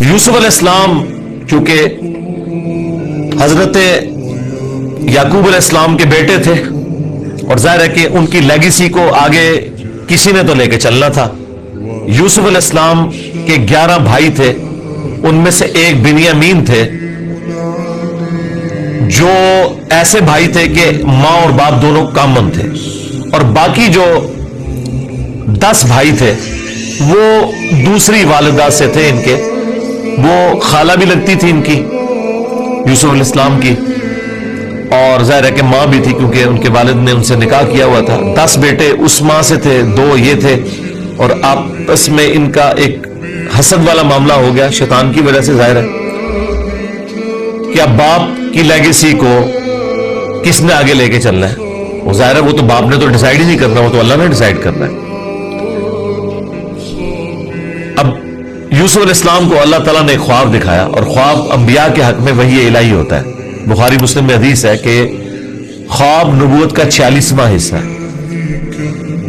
یوسف علیہ السلام چونکہ حضرت یعقوب علیہ السلام کے بیٹے تھے اور ظاہر ہے کہ ان کی لیگیسی کو آگے کسی نے تو لے کے چلنا تھا. یوسف علیہ السلام کے 11 بھائی تھے, ان میں سے ایک بنیامین تھے جو ایسے بھائی تھے کہ ماں اور باپ دونوں کامن تھے, اور باقی جو 10 بھائی تھے وہ دوسری والدہ سے تھے ان کے, وہ خالہ بھی لگتی تھی ان کی یوسف علیہ السلام کی, اور ظاہر ہے کہ ماں بھی تھی کیونکہ ان کے والد نے ان سے نکاح کیا ہوا تھا. 10 بیٹے اس ماں سے تھے, 2 یہ تھے, اور آپس میں ان کا ایک حسد والا معاملہ ہو گیا شیطان کی وجہ سے. ظاہر ہے کہ اب باپ کی لیگیسی کو کس نے آگے لے کے چلنا ہے, وہ ظاہر ہے وہ تو باپ نے تو ڈیسائیڈ ہی نہیں کرنا, وہ تو اللہ نے ڈیسائیڈ کرنا ہے. اب یوسف علیہ السلام کو اللہ تعالیٰ نے خواب دکھایا, اور خواب انبیاء کے حق میں وحی الہی ہوتا ہے. بخاری مسلم میں حدیث ہے کہ خواب نبوت کا 46واں حصہ ہے.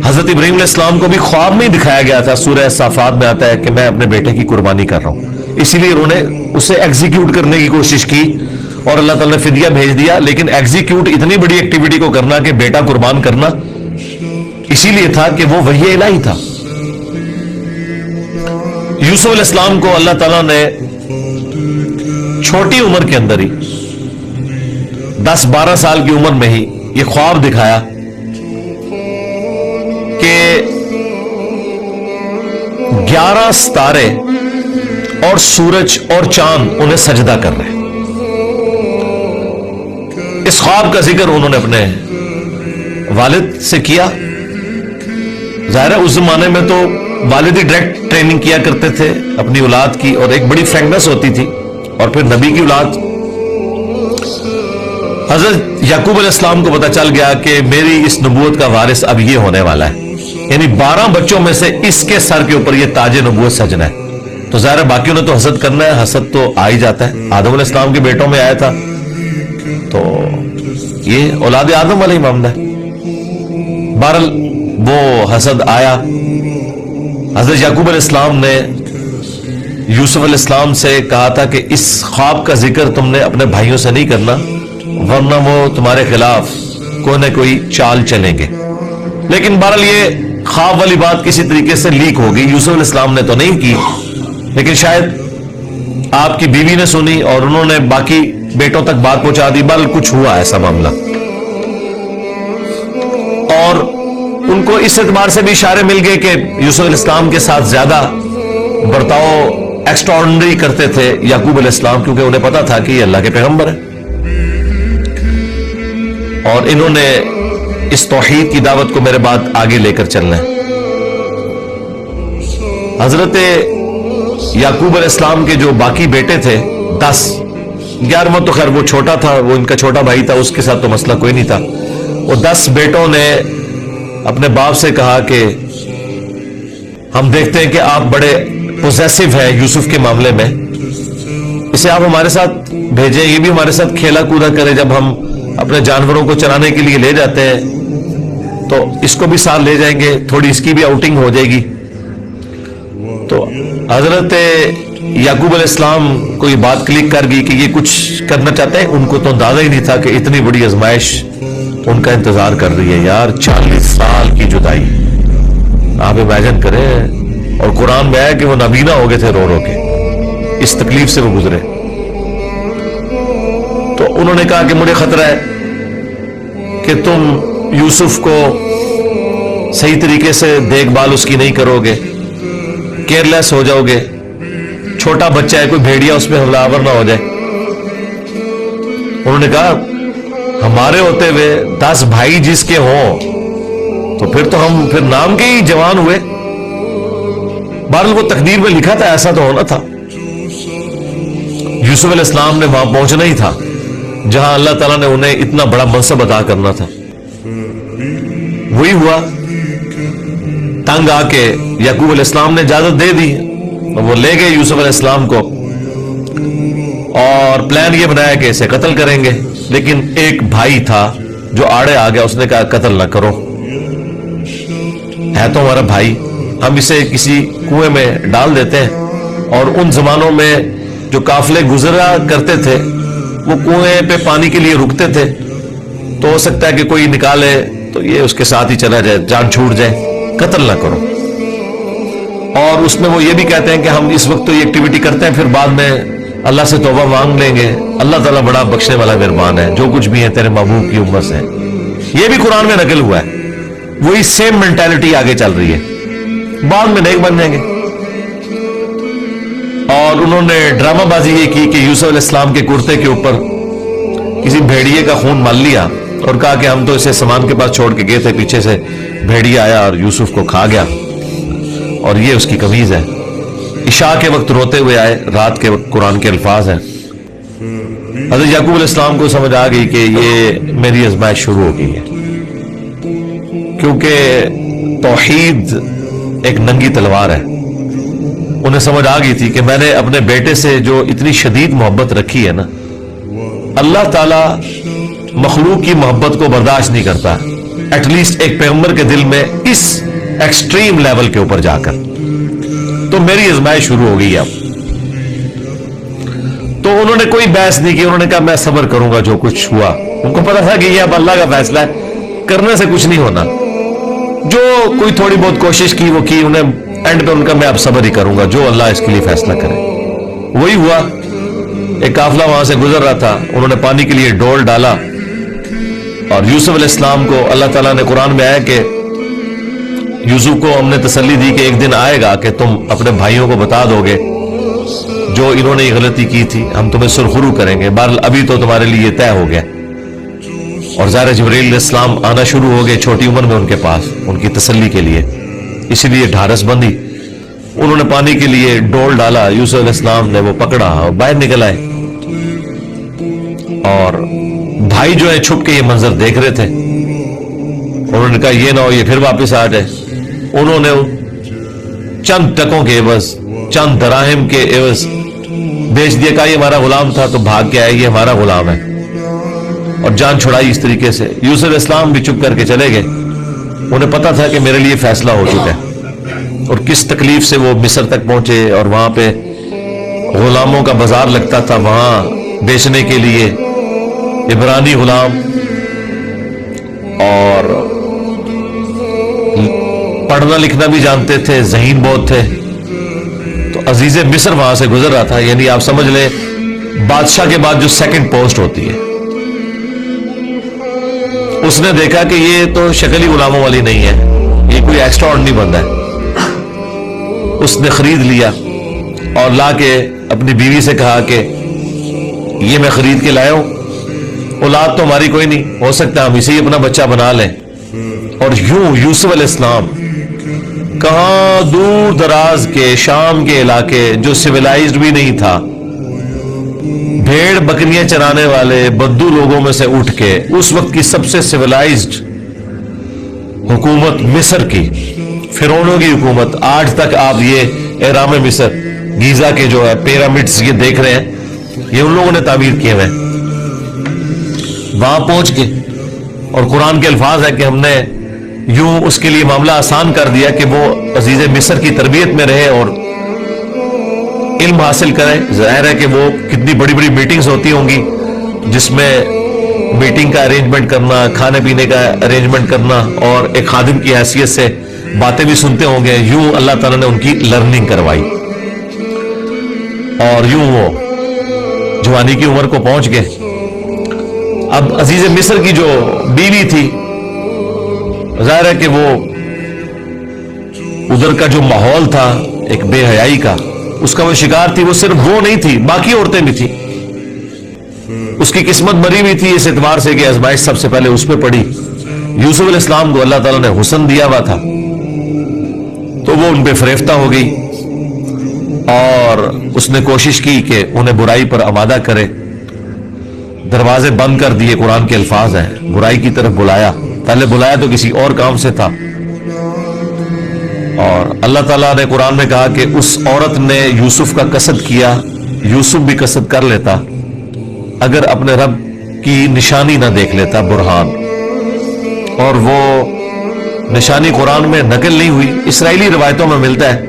حضرت ابراہیم علیہ السلام کو بھی خواب میں ہی دکھایا گیا تھا. سورہ صافات میں آتا ہے کہ میں اپنے بیٹے کی قربانی کر رہا ہوں, اسی لیے انہوں نے اسے ایگزیکیوٹ کرنے کی کوشش کی اور اللہ تعالیٰ نے فدیہ بھیج دیا. لیکن ایگزیکیوٹ اتنی بڑی ایکٹیویٹی کو کرنا کہ بیٹا قربان کرنا, اسی لیے تھا کہ وہ وحی الہی تھا. یوسف علیہ السلام کو اللہ تعالیٰ نے چھوٹی عمر کے اندر ہی 10-12 سال کی عمر میں ہی یہ خواب دکھایا کہ 11 ستارے اور سورج اور چاند انہیں سجدہ کر رہے ہیں. اس خواب کا ذکر انہوں نے اپنے والد سے کیا. ظاہر ہے اس زمانے میں تو والد ہی ڈائریکٹ ٹریننگ کیا کرتے تھے اپنی اولاد کی, اور ایک بڑی فرینکنس ہوتی تھی. اور پھر نبی کی اولاد حضرت یعقوب علیہ السلام کو پتا چل گیا کہ میری اس نبوت کا وارث اب یہ ہونے والا ہے, یعنی 12 بچوں میں سے اس کے سر کے اوپر یہ تاج نبوت سجنا ہے. تو ظاہر باقیوں نے تو حسد کرنا ہے, حسد تو آ ہی جاتا ہے. آدم علیہ السلام کے بیٹوں میں آیا تھا, تو یہ اولاد آدم والا ہی معاملہ ہے. بہرحال وہ حسد آیا. حضرت یعقوب علیہ السلام نے یوسف علیہ السلام سے کہا تھا کہ اس خواب کا ذکر تم نے اپنے بھائیوں سے نہیں کرنا, ورنہ وہ تمہارے خلاف کوئی نہ کوئی چال چلیں گے. لیکن بہرحال یہ خواب والی بات کسی طریقے سے لیک ہو گئی. یوسف علیہ السلام نے تو نہیں کی, لیکن شاید آپ کی بیوی نے سنی اور انہوں نے باقی بیٹوں تک بات پہنچا دی. بہرحال کچھ ہوا ایسا معاملہ, اور ان کو اس اعتبار سے بھی اشارے مل گئے کہ یوسف علیہ السلام کے ساتھ زیادہ برتاؤ ایکسٹرا آرڈنری کرتے تھے یعقوب علیہ السلام, کیونکہ انہیں پتا تھا کہ یہ اللہ کے پیغمبر ہے, اور انہوں نے اس توحید کی دعوت کو میرے بعد آگے لے کر چلنا ہے. حضرت یعقوب علیہ السلام کے جو باقی بیٹے تھے 10, 11واں تو خیر وہ چھوٹا تھا, وہ ان کا چھوٹا بھائی تھا, اس کے ساتھ تو مسئلہ کوئی نہیں تھا. وہ 10 بیٹوں نے اپنے باپ سے کہا کہ ہم دیکھتے ہیں کہ آپ بڑے پوزیسو ہیں یوسف کے معاملے میں, اسے آپ ہمارے ساتھ بھیجیں, یہ بھی ہمارے ساتھ کھیلا کودا کرے. جب ہم اپنے جانوروں کو چرانے کے لیے لے جاتے ہیں تو اس کو بھی ساتھ لے جائیں گے, تھوڑی اس کی بھی آؤٹنگ ہو جائے گی. تو حضرت یعقوب علیہ السلام کو یہ بات کلک کر گئی کہ یہ کچھ کرنا چاہتے ہیں. ان کو تو اندازہ ہی نہیں تھا کہ اتنی بڑی آزمائش ان کا انتظار کر رہی ہے. یار 40 سال کی جدائی آپ امیجن کریں, اور قرآن میں ہے کہ وہ نابینا ہو گئے تھے رو رو کے, اس تکلیف سے وہ گزرے. تو انہوں نے کہا کہ مجھے خطرہ ہے کہ تم یوسف کو صحیح طریقے سے دیکھ بھال اس کی نہیں کرو گے, کیئرلیس ہو جاؤ گے, چھوٹا بچہ ہے, کوئی بھیڑیا اس میں حملہ آور نہ ہو جائے. انہوں نے کہا ہمارے ہوتے ہوئے 10 بھائی جس کے ہوں تو پھر ہم نام کے ہی جوان ہوئے. بہرحال وہ تقدیر میں لکھا تھا, ایسا تو ہونا تھا. یوسف علیہ السلام نے وہاں پہنچنا ہی تھا جہاں اللہ تعالیٰ نے انہیں اتنا بڑا منصب عطا کرنا تھا. وہی ہوا. تنگ آ کے یعقوب علیہ السلام نے اجازت دے دی, وہ لے گئے یوسف علیہ السلام کو, اور پلان یہ بنایا کہ اسے قتل کریں گے. لیکن ایک بھائی تھا جو آڑے آ گیا, اس نے کہا قتل نہ کرو, ہے تو ہمارا بھائی, ہم اسے کسی کنویں میں ڈال دیتے ہیں اور ان زمانوں میں جو قافلے گزرا کرتے تھے وہ کنویں پہ پانی کے لیے رکتے تھے، تو ہو سکتا ہے کہ کوئی نکالے تو یہ اس کے ساتھ ہی چلا جائے، جان چھوٹ جائے، قتل نہ کرو۔ اور اس میں وہ یہ بھی کہتے ہیں کہ ہم اس وقت تو یہ ایکٹیویٹی کرتے ہیں، پھر بعد میں اللہ سے توبہ مانگ لیں گے، اللہ تعالیٰ بڑا بخشنے والا مہربان ہے، جو کچھ بھی ہے تیرے محبوب کی امت سے۔ یہ بھی قرآن میں نقل ہوا ہے، وہی سیم مینٹالٹی آگے چل رہی ہے، بعد میں نیک بن جائیں گے۔ اور انہوں نے ڈرامہ بازی یہ کی کہ یوسف علیہ السلام کے کرتے کے اوپر کسی بھیڑیے کا خون مل لیا اور کہا کہ ہم تو اسے سامان کے پاس چھوڑ کے گئے تھے، پیچھے سے بھیڑیا آیا اور یوسف کو کھا گیا، اور یہ اس کی قمیض ہے۔ عشاء کے وقت روتے ہوئے آئے، رات کے وقت قرآن کے الفاظ ہیں۔ حضرت یعقوب علیہ السلام کو سمجھ آ گئی کہ یہ میری آزمائش شروع ہو گئی ہے، کیونکہ توحید ایک ننگی تلوار ہے۔ انہیں سمجھ آ گئی تھی کہ میں نے اپنے بیٹے سے جو اتنی شدید محبت رکھی ہے نا، اللہ تعالیٰ مخلوق کی محبت کو برداشت نہیں کرتا، ایٹ لیسٹ ایک پیغمبر کے دل میں اس ایکسٹریم لیول کے اوپر جا کر۔ تو میری آزمائش شروع ہو گئی اب۔ تو انہوں نے کوئی بحث نہیں کی، انہوں نے کہا میں صبر کروں گا جو کچھ ہوا۔ ان کو پتا تھا کہ یہ اب اللہ کا فیصلہ ہے، کرنے سے کچھ نہیں ہونا، جو کوئی تھوڑی بہت کوشش کی وہ کی، انہیں اینڈ پہ ان کا میں اب صبر ہی کروں گا، جو اللہ اس کے لیے فیصلہ کرے۔ وہی ہوا، ایک قافلہ وہاں سے گزر رہا تھا، انہوں نے پانی کے لیے ڈول ڈالا، اور یوسف علیہ السلام کو اللہ تعالیٰ نے قرآن میں آیا کہ یوسف کو ہم نے تسلی دی کہ ایک دن آئے گا کہ تم اپنے بھائیوں کو بتا دو گے جو انہوں نے یہ غلطی کی تھی، ہم تمہیں سرخرو کریں گے، بہرحال ابھی تو تمہارے لیے طے ہو گیا۔ اور ظاہر جبرائیل علیہ السلام آنا شروع ہو گئے چھوٹی عمر میں ان کے پاس، ان کی تسلی کے لیے، اسی لیے ڈھارس بندی۔ انہوں نے پانی کے لیے ڈول ڈالا، یوسف علیہ السلام نے وہ پکڑا اور باہر نکل آئے، اور بھائی جو ہے چھپ کے یہ منظر دیکھ رہے تھے۔ انہوں نے کہا یہ نہ ہو یہ پھر واپس آ جائے۔ انہوں نے چند ٹکوں کے عوض، چند دراہم کے عوض بیچ دیا، کہا یہ ہمارا غلام تھا، تو بھاگ کے آئے، یہ ہمارا غلام ہے، اور جان چھڑائی اس طریقے سے۔ یوسف علیہ السلام بھی چپ کر کے چلے گئے، انہیں پتا تھا کہ میرے لیے فیصلہ ہو چکا ہے، اور کس تکلیف سے وہ مصر تک پہنچے، اور وہاں پہ غلاموں کا بازار لگتا تھا، وہاں بیچنے کے لیے عبرانی غلام، اور پڑھنا لکھنا بھی جانتے تھے، ذہین بہت تھے۔ تو عزیز مصر وہاں سے گزر رہا تھا، یعنی آپ سمجھ لیں بادشاہ کے بعد جو سیکنڈ پوسٹ ہوتی ہے۔ اس نے دیکھا کہ یہ تو شکل ہی غلاموں والی نہیں ہے، یہ کوئی ایکسٹرا آرڈنری بندہ ہے۔ اس نے خرید لیا اور لا کے اپنی بیوی سے کہا کہ یہ میں خرید کے لایا ہوں، اولاد تو ہماری کوئی نہیں، ہو سکتا ہے ہم اسے ہی اپنا بچہ بنا لیں۔ اور یوں یوسف علیہ السلام کہاں دور دراز کے شام کے علاقے جو سویلائزڈ بھی نہیں تھا، بھیڑ بکریاں چرانے والے بدو لوگوں میں سے اٹھ کے اس وقت کی سب سے سویلائزڈ حکومت مصر کی، فرعونوں کی حکومت، آج تک آپ یہ اہرام مصر، گیزا کے جو ہے پیرامڈز یہ دیکھ رہے ہیں، یہ ان لوگوں نے تعمیر کیے ہوئے، وہاں پہنچ کے، اور قرآن کے الفاظ ہے کہ ہم نے یوں اس کے لیے معاملہ آسان کر دیا کہ وہ عزیز مصر کی تربیت میں رہے اور علم حاصل کریں۔ ظاہر ہے کہ وہ کتنی بڑی بڑی میٹنگز ہوتی ہوں گی، جس میں میٹنگ کا ارینجمنٹ کرنا، کھانے پینے کا ارینجمنٹ کرنا، اور ایک خادم کی حیثیت سے باتیں بھی سنتے ہوں گے۔ یوں اللہ تعالیٰ نے ان کی لرننگ کروائی، اور یوں وہ جوانی کی عمر کو پہنچ گئے۔ اب عزیز مصر کی جو بیوی تھی، ظاہر ہے کہ وہ ادھر کا جو ماحول تھا ایک بے حیائی کا، اس کا وہ شکار تھی۔ وہ صرف وہ نہیں تھی، باقی عورتیں بھی تھی۔ اس کی قسمت بری ہوئی تھی اس اعتبار سے کہ آزمائش سب سے پہلے اس پہ پڑی۔ یوسف علیہ السلام کو اللہ تعالیٰ نے حسن دیا ہوا تھا، تو وہ ان پہ فریفتہ ہو گئی، اور اس نے کوشش کی کہ انہیں برائی پر آمادہ کرے۔ دروازے بند کر دیے، قرآن کے الفاظ ہیں، برائی کی طرف بلایا۔ پہلے بلایا تو کسی اور کام سے تھا، اور اللہ تعالیٰ نے قرآن میں کہا کہ اس عورت نے یوسف کا قصد کیا، یوسف بھی قصد کر لیتا اگر اپنے رب کی نشانی نہ دیکھ لیتا، برہان۔ اور وہ نشانی قرآن میں نقل نہیں ہوئی، اسرائیلی روایتوں میں ملتا ہے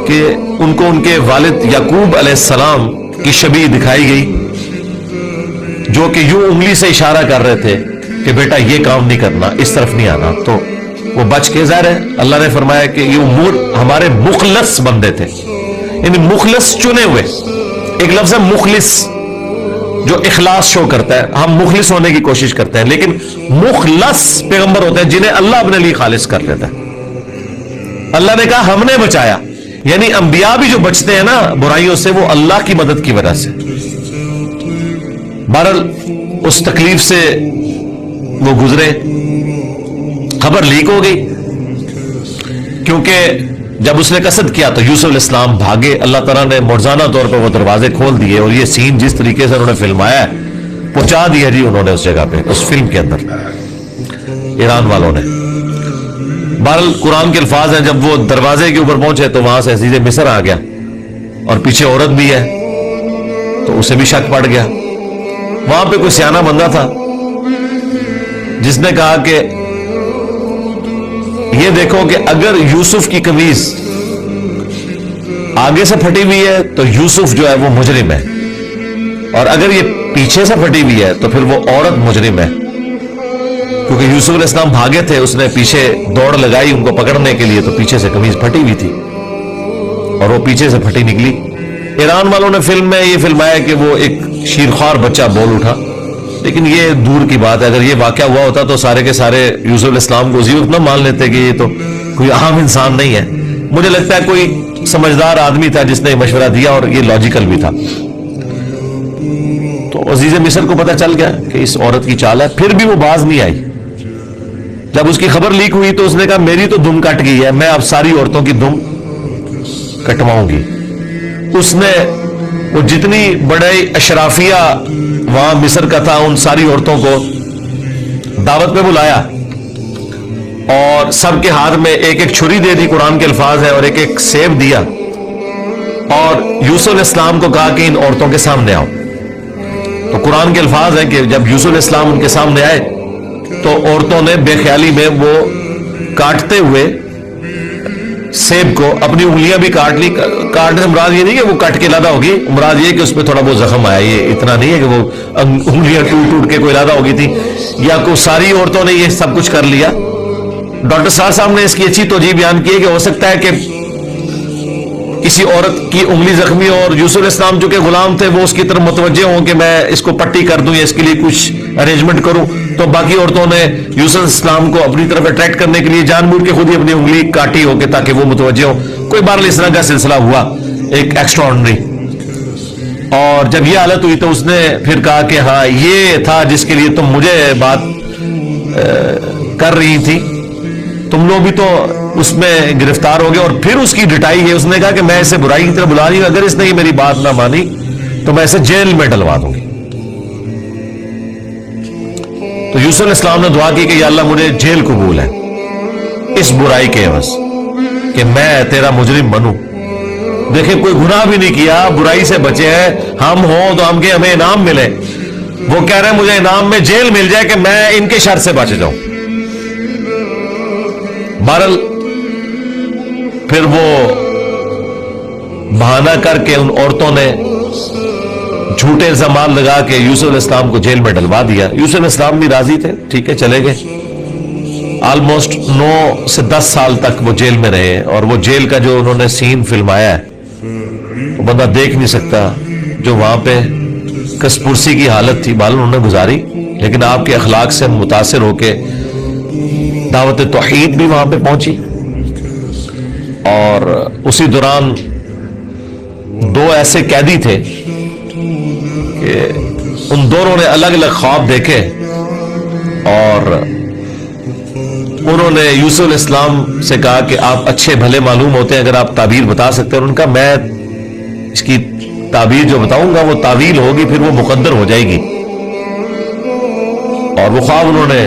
کہ کہ ان کو ان کے والد یعقوب علیہ السلام کی شبیہ دکھائی گئی، جو کہ یوں انگلی سے اشارہ کر رہے تھے کہ بیٹا یہ کام نہیں کرنا، اس طرف نہیں آنا، تو وہ بچ کے، ظاہر ہے اللہ نے فرمایا کہ یہ ہمارے مخلص بندے تھے، یعنی مخلص چنے ہوئے. ایک لفظ ہے مخلص جو اخلاص شو کرتا ہے، ہم مخلص ہونے کی کوشش کرتے ہیں، لیکن مخلص پیغمبر ہوتے ہیں جنہیں اللہ اپنے لیے خالص کر لیتا ہے. اللہ نے کہا ہم نے بچایا، یعنی انبیاء بھی جو بچتے ہیں نا برائیوں سے، وہ اللہ کی مدد کی وجہ سے. بہرحال اس تکلیف سے وہ گزرے، خبر لیک ہو گئی، کیونکہ جب اس نے قصد کیا تو یوسف علیہ السلام بھاگے. اللہ تعالیٰ نے معجزانہ طور پہ وہ دروازے کھول دیے، اور یہ سین جس طریقے سے انہوں نے فلمایا ہے پہنچا دیا جی انہوں نے اس جگہ پہ، اس فلم کے اندر ایران والوں نے. بہرحال قرآن کے الفاظ ہیں جب وہ دروازے کے اوپر پہنچے تو وہاں سے عزیز مصر آ گیا، اور پیچھے عورت بھی ہے تو اسے بھی شک پڑ گیا. وہاں پہ کوئی سیانہ بندہ تھا جس نے کہا کہ یہ دیکھو کہ اگر یوسف کی قمیض آگے سے پھٹی ہوئی ہے تو یوسف جو ہے وہ مجرم ہے، اور اگر یہ پیچھے سے پھٹی ہوئی ہے تو پھر وہ عورت مجرم ہے. کیونکہ یوسف علیہ السلام بھاگے تھے، اس نے پیچھے دوڑ لگائی ان کو پکڑنے کے لیے، تو پیچھے سے قمیض پھٹی ہوئی تھی اور وہ پیچھے سے پھٹی نکلی. ایران والوں نے فلم میں یہ فلمایا کہ وہ ایک شیرخوار بچہ بول اٹھا، لیکن یہ دور کی بات ہے. اگر یہ واقعہ ہوا ہوتا تو سارے کے سارے یوسف علیہ السلام کو اسی وقت نہ مان لیتے کہ یہ تو کوئی عام انسان نہیں ہے. مجھے لگتا ہے کوئی سمجھدار آدمی تھا جس نے مشورہ دیا، اور یہ لاجیکل بھی تھا. تو عزیز مصر کو پتہ چل گیا کہ اس عورت کی چال ہے، پھر بھی وہ باز نہیں آئی. جب اس کی خبر لیک ہوئی تو اس نے کہا میری تو دم کٹ گئی ہے، میں اب ساری عورتوں کی دم کٹواؤں گی. اس نے وہ جتنی بڑے اشرافیہ وہاں مصر کا تھا ان ساری عورتوں کو دعوت پہ بلایا، اور سب کے ہاتھ میں ایک ایک چھری دے دی، قرآن کے الفاظ ہیں، اور ایک ایک سیب دیا، اور یوسف علیہ السلام کو کہا کہ ان عورتوں کے سامنے آؤ. تو قرآن کے الفاظ ہیں کہ جب یوسف علیہ السلام ان کے سامنے آئے تو عورتوں نے بے خیالی میں وہ کاٹتے ہوئے سیب کو اپنی انگلیاں بھی کاٹ لی. کاٹنے سے مراد یہ نہیں کہ وہ کٹ کے علیحدہ ہوگی، مراد یہ کہ اس پہ تھوڑا بہت زخم آیا. یہ اتنا نہیں ہے کہ وہ انگلیاں ٹوٹ ٹوٹ کے کوئی علیحدہ ہو گئی تھی، یا کوئی ساری عورتوں نے یہ سب کچھ کر لیا. ڈاکٹر صاحب نے اس کی اچھی توجیہ بیان کی ہے کہ ہو سکتا ہے کہ کسی عورت کی انگلی زخمی ہو، اور یوسف علیہ السلام جو کہ غلام تھے وہ اس کی طرف متوجہ ہوں کہ میں اس کو پٹی کر دوں یا اس کے لیے کچھ ارینجمنٹ کروں، تو باقی عورتوں نے یوسف علیہ السلام کو اپنی طرف اٹریکٹ کرنے کے لیے جان بوجھ کے خود ہی اپنی انگلی کاٹی ہو کے تاکہ وہ متوجہ ہو. کوئی بار اس طرح کا سلسلہ ہوا ایک ایکسٹرا آرڈنری. اور جب یہ حالت ہوئی تو اس نے پھر کہا کہ ہاں یہ تھا جس کے لیے تم مجھے بات کر رہی تھی، تم لوگ بھی تو اس میں گرفتار ہو گئے. اور پھر اس کی ڈٹائی ہے، اس نے کہا کہ میں اسے برائی کی طرف بلا رہی ہوں، اگر اس نے یہ میری بات نہ مانی تو میں اسے جیل میں ڈلوا دوں گی. تو یوسف علیہ السلام نے دعا کی کہ یا اللہ مجھے جیل قبول ہے اس برائی کے عوض کہ میں تیرا مجرم بنوں. دیکھیں کوئی گناہ بھی نہیں کیا، برائی سے بچے ہیں. ہم ہوں تو ہم کے ہمیں انعام ملے، وہ کہہ رہے ہیں مجھے انعام میں جیل مل جائے کہ میں ان کے شر سے بچ جاؤں. بہرحال پھر وہ بہانہ کر کے ان عورتوں نے جھوٹے الزامات لگا کے یوسف علیہ السلام کو جیل میں ڈلوا دیا. یوسف علیہ السلام بھی راضی تھے، ٹھیک ہے چلے گئے. آلموسٹ 9 سے 10 سال تک وہ جیل میں رہے، اور وہ جیل کا جو انہوں نے سین فلمایا ہے وہ بندہ دیکھ نہیں سکتا. جو وہاں پہ کس پرسی کی حالت تھی بال انہوں نے گزاری، لیکن آپ کے اخلاق سے متاثر ہو کے دعوت توحید بھی وہاں پہ پہنچی. اور اسی دوران 2 ایسے قیدی تھے کہ ان دونوں نے الگ الگ خواب دیکھے، اور انہوں نے یوسف علیہ السلام سے کہا کہ آپ اچھے بھلے معلوم ہوتے ہیں، اگر آپ تعبیر بتا سکتے ہیں. ان کا میں اس کی تعبیر جو بتاؤں گا وہ تعویل ہوگی، پھر وہ مقدر ہو جائے گی. اور وہ خواب انہوں نے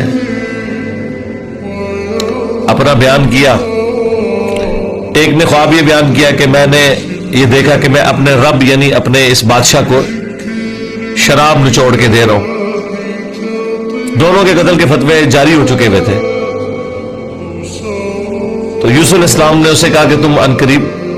اپنا بیان کیا. ایک نے خواب یہ بیان کیا کہ میں نے یہ دیکھا کہ میں اپنے رب یعنی اپنے اس بادشاہ کو شراب نچوڑ کے دے رہا ہوں. دونوں کے قتل کے فتوے جاری ہو چکے ہوئے تھے. تو یوسف علیہ السلام نے اسے کہا کہ تم عنقریب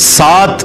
7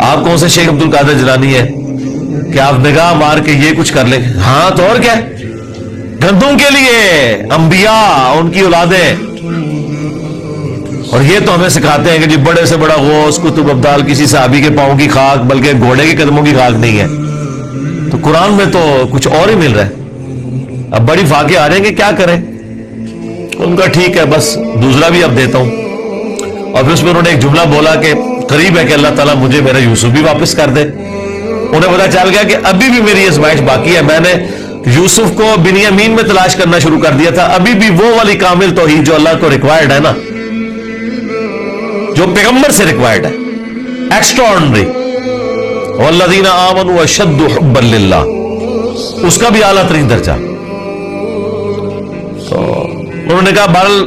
آپ کون سے شیخ عبدل قادر جیلانی ہے کہ آپ نگاہ مار کے یہ کچھ کر لیں؟ ہاں تو اور کیا، گندوں کے لیے انبیاء، ان کی اولادیں. اور یہ تو ہمیں سکھاتے ہیں کہ جی بڑے سے بڑا غوث قطب ابدال کسی صحابی کے پاؤں کی خاک بلکہ گھوڑے کے قدموں کی خاک نہیں ہے. تو قرآن میں تو کچھ اور ہی مل رہا ہے. اب بڑی فاقے آ رہے ہیں کہ کیا کریں. ان کا ٹھیک ہے، بس دوسرا بھی اب دیتا ہوں. اور پھر اس میں انہوں نے ایک جملہ بولا کہ قریب ہے کہ اللہ تعالیٰ مجھے میرا یوسف بھی واپس کر دے. انہیں پتا چل گیا کہ ابھی بھی میری آزمائش باقی ہے. میں نے یوسف کو بنیامین میں تلاش کرنا شروع کر دیا تھا، ابھی بھی وہ والی کامل توحید جو اللہ کو ریکوائرڈ ہے نا، جو پیغمبر سے ریکوائرڈ ہے، ایکسٹرا آرڈنری، والذین آمنوا اشد حبا للہ، اس کا بھی اعلیٰ ترین درجہ. تو انہوں نے کہا بہرحال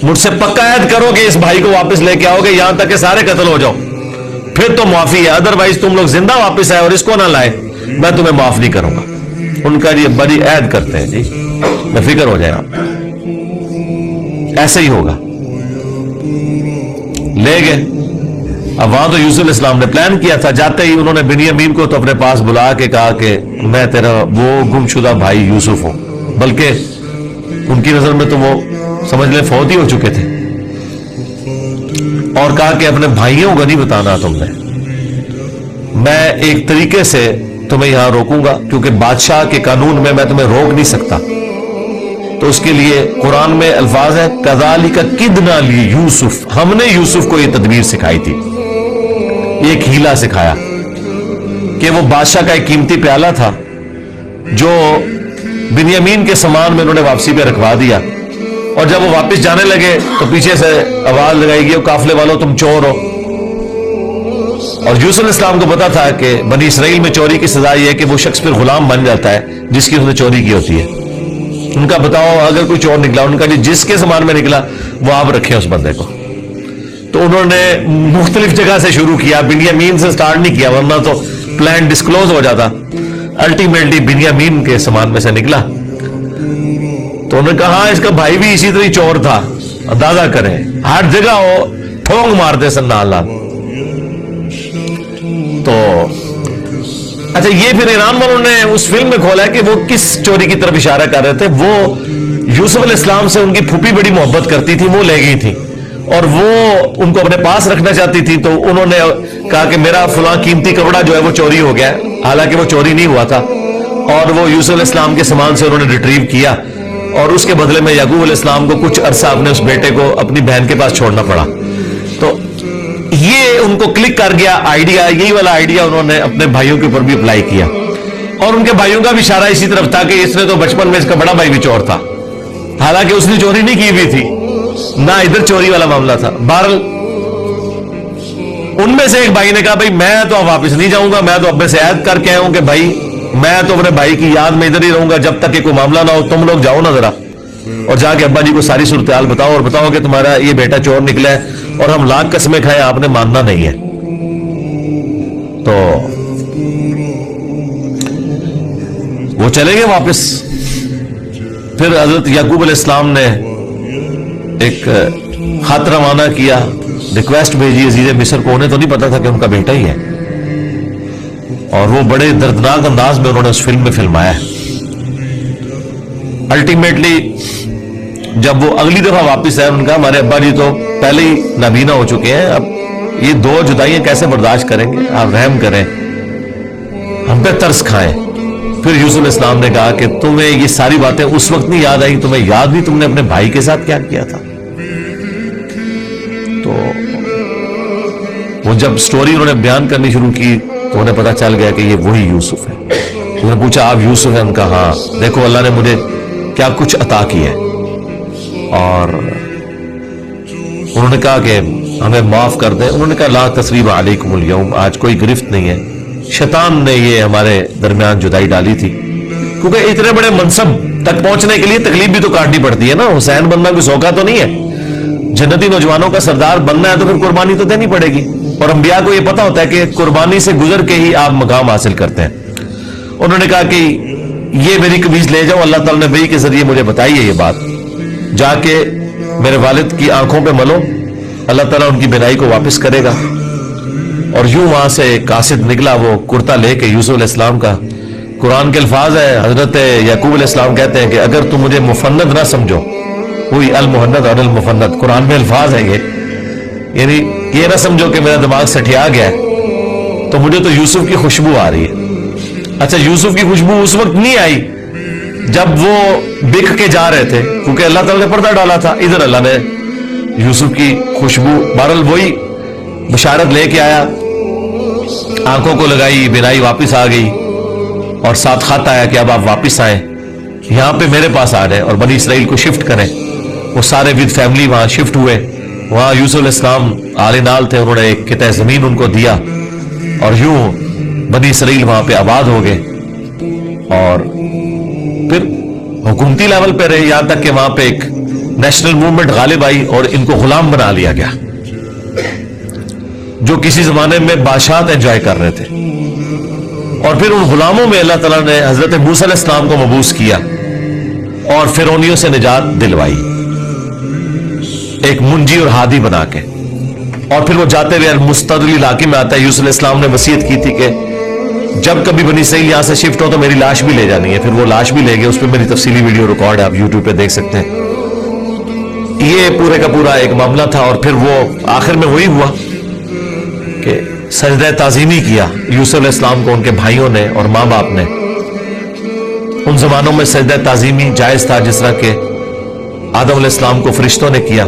مجھ سے پکا عہد کرو کہ اس بھائی کو واپس لے کے آؤ گے یہاں تک کہ سارے قتل ہو جاؤ، پھر تو معافی ہے، ادروائز تم لوگ زندہ واپس آئے اور اس کو نہ لائے میں تمہیں معاف نہیں کروں گا. ان کا یہ بڑی عہد کرتے ہیں جی، بے فکر ہو جائے آپ، ایسے ہی ہوگا. لے گئے. اب وہاں تو یوسف علیہ السلام نے پلان کیا تھا، جاتے ہی انہوں نے بنیامین کو تو اپنے پاس بلا کے کہا کہ میں تیرا وہ گمشدہ بھائی یوسف ہوں، بلکہ ان کی نظر میں تو وہ سمجھ لیں فوت ہی ہو چکے تھے. اور کہا کہ اپنے بھائیوں کو نہیں بتانا تم نے، میں ایک طریقے سے تمہیں یہاں روکوں گا کیونکہ بادشاہ کے قانون میں تمہیں روک نہیں سکتا. تو اس کے لیے قرآن میں الفاظ ہے کذالک کدنا لیوسف، ہم نے یوسف کو یہ تدبیر سکھائی تھی، ایک ہیلا سکھایا کہ وہ بادشاہ کا ایک قیمتی پیالہ تھا جو بنیامین کے سامان میں انہوں نے واپسی پہ رکھوا دیا، اور جب وہ واپس جانے لگے تو پیچھے سے آواز لگائی گئی قافلے والوں تم چور ہو. اور یوسف علیہ السلام کو پتا تھا کہ بنی اسرائیل میں چوری کی سزا یہ ہے کہ وہ شخص پھر غلام بن جاتا ہے جس کی اس نے چوری کی ہوتی ہے. ان کا بتاؤ اگر کوئی چور نکلا، ان کا جس کے سامان میں نکلا وہ آپ رکھیں اس بندے کو. تو انہوں نے مختلف جگہ سے شروع کیا، بنیامین سے سٹارٹ نہیں کیا ورنہ تو پلان ڈسکلوز ہو جاتا. الٹیمیٹلی بنیامین کے سامان میں سے نکلا. تو انہوں نے کہا اس کا بھائی بھی اسی طرح چور تھا، اندازہ کریں ہر جگہ وہ ٹھونگ مارتے سن نال. تو اچھا یہ پھر ایران والوں نے اس فلم میں کھولا کہ وہ کس چوری کی طرف اشارہ کر رہے تھے. وہ یوسف علیہ السلام سے ان کی پھوپھی بڑی محبت کرتی تھی، وہ لے گئی تھی اور وہ ان کو اپنے پاس رکھنا چاہتی تھی. تو انہوں نے کہا کہ میرا فلاں قیمتی کپڑا جو ہے وہ چوری ہو گیا، حالانکہ وہ چوری نہیں ہوا تھا. اور وہ یوسف علیہ السلام کے سامان سے انہوں نے ریٹریو کیا اور اس کے بدلے میں یعقوب علیہ السلام کو کچھ عرصہ اپنے اس بیٹے کو اپنی بہن کے پاس چھوڑنا پڑا. تو یہ ان کو کلک کر گیا آئیڈیا، یہی والا آئیڈیا انہوں نے اپنے بھائیوں کے اوپر بھی اپلائی کیا. اور ان کے بھائیوں کا بھی اشارہ اسی طرف تھا کہ اس نے تو بچپن میں اس کا بڑا بھائی بھی چور تھا، حالانکہ اس نے چوری نہیں کی ہوئی تھی، نہ ادھر چوری والا معاملہ تھا. بہرحال ان میں سے ایک بھائی نے کہا بھائی میں تو اب واپس نہیں جاؤں گا، میں تو اپنے سے عہد کر کے آیا ہوں کہ بھائی میں تو اپنے بھائی کی یاد میں ادھر ہی رہوں گا جب تک کہ کوئی معاملہ نہ ہو. تم لوگ جاؤ نا ذرا اور جا کے ابا جی کو ساری صورتحال بتاؤ اور بتاؤ کہ تمہارا یہ بیٹا چور نکلا ہے اور ہم لاکھ قسمیں کھائے آپ نے ماننا نہیں ہے. تو وہ چلے گئے واپس. پھر حضرت یعقوب علیہ السلام نے ایک خط روانہ کیا، ریکویسٹ بھیجی عزیز مصر کو. انہیں تو نہیں پتا تھا کہ ان کا بیٹا ہی ہے، اور وہ بڑے دردناک انداز میں انہوں نے اس فلم میں فلمایا ہے. الٹیمیٹلی جب وہ اگلی دفعہ واپس آئے، ان کا ہمارے ابا جی تو پہلے ہی نابینا ہو چکے ہیں، اب یہ دو جدائیاں کیسے برداشت کریں گے، آپ رحم کریں، ہم پہ ترس کھائیں. پھر یوسف علیہ السلام نے کہا کہ تمہیں یہ ساری باتیں اس وقت نہیں یاد آئی، تمہیں یاد نہیں تم نے اپنے بھائی کے ساتھ کیا کیا تھا. تو وہ جب سٹوری انہوں نے بیان کرنی شروع کی تو انہیں پتا چل گیا کہ یہ وہی یوسف ہے. انہوں نے پوچھا آپ یوسف ہیں؟ ان کا ہاں. دیکھو اللہ نے مجھے کیا کچھ عطا کیا ہے. اور انہوں نے کہا کہ ہمیں معاف کر دیں. انہوں نے کہا لا تثریب علیکم اليوم، آج کوئی گرفت نہیں ہے. شیطان نے یہ ہمارے درمیان جدائی ڈالی تھی، کیونکہ اتنے بڑے منصب تک پہنچنے کے لیے تکلیف بھی تو کاٹنی پڑتی ہے نا. حسین بننا کوئی سوکھا تو نہیں ہے، جنتی نوجوانوں کا سردار بننا ہے تو پھر قربانی تو دینی پڑے گی. اور انبیاء کو یہ پتا ہوتا ہے کہ قربانی سے گزر کے ہی آپ مقام حاصل کرتے ہیں. انہوں نے کہا کہ یہ میری قمیض لے جاؤ، اللہ تعالیٰ نے وحی کے ذریعے مجھے بتائی ہے یہ بات، جا کے میرے والد کی آنکھوں پہ ملو، اللہ تعالیٰ ان کی بینائی کو واپس کرے گا. اور یوں وہاں سے قاصد نکلا وہ کرتا لے کے یوسف علیہ السلام کا. قرآن کے الفاظ ہے, حضرت یعقوب علیہ السلام کہتے ہیں کہ اگر تم مجھے مفند نہ سمجھو, کوئی المحند اور المفند قرآن میں الفاظ ہے یہ, یعنی یہ نہ سمجھو کہ میرا دماغ سٹیا گیا ہے, تو مجھے تو یوسف کی خوشبو آ رہی ہے. اچھا یوسف کی خوشبو اس وقت نہیں آئی جب وہ بک کے جا رہے تھے, کیونکہ اللہ تعالیٰ نے پردہ ڈالا تھا. ادھر اللہ نے یوسف کی خوشبو, بہرحال وہی بشارت لے کے آیا, آنکھوں کو لگائی, بینائی واپس آ گئی, اور ساتھ خط آیا کہ اب آپ واپس آئیں, یہاں پہ میرے پاس آ جائیں اور بنی اسرائیل کو شفٹ کریں. وہ سارے ود فیملی وہاں شفٹ ہوئے. وہاں یوسف علیہ السلام آل نال تھے, انہوں نے ایک قطعہ زمین ان کو دیا, اور یوں بنی اسرائیل وہاں پہ آباد ہو گئے. اور پھر حکومتی لیول پہ رہے, یہاں تک کہ وہاں پہ ایک نیشنل موومنٹ غالب آئی اور ان کو غلام بنا لیا گیا, جو کسی زمانے میں بادشاہت انجوائے کر رہے تھے. اور پھر ان غلاموں میں اللہ تعالیٰ نے حضرت موسیٰ علیہ السلام کو مبعوث کیا اور فرعونیوں سے نجات دلوائی, ایک منجی اور ہادی بنا کے. اور پھر وہ جاتے ہوئے مستدل علاقے میں آتا ہے. یوسف علیہ السلام نے وصیت کی تھی کہ جب کبھی بنی اسرائیل یہاں سے شفٹ ہو تو میری لاش بھی لے جانی ہے. پھر وہ لاش بھی لے گئے, اس پہ میری تفصیلی ویڈیو ریکارڈ ہے, آپ یوٹیوب پہ دیکھ سکتے ہیں. یہ پورے کا پورا ایک معاملہ تھا. اور پھر وہ آخر میں وہی ہوا کہ سجدہ تعظیمی کیا یوسف علیہ السلام کو ان کے بھائیوں نے اور ماں باپ نے. ان زمانوں میں سجدہ تعظیمی جائز تھا, جس طرح کہ آدم علیہ السلام کو فرشتوں نے کیا.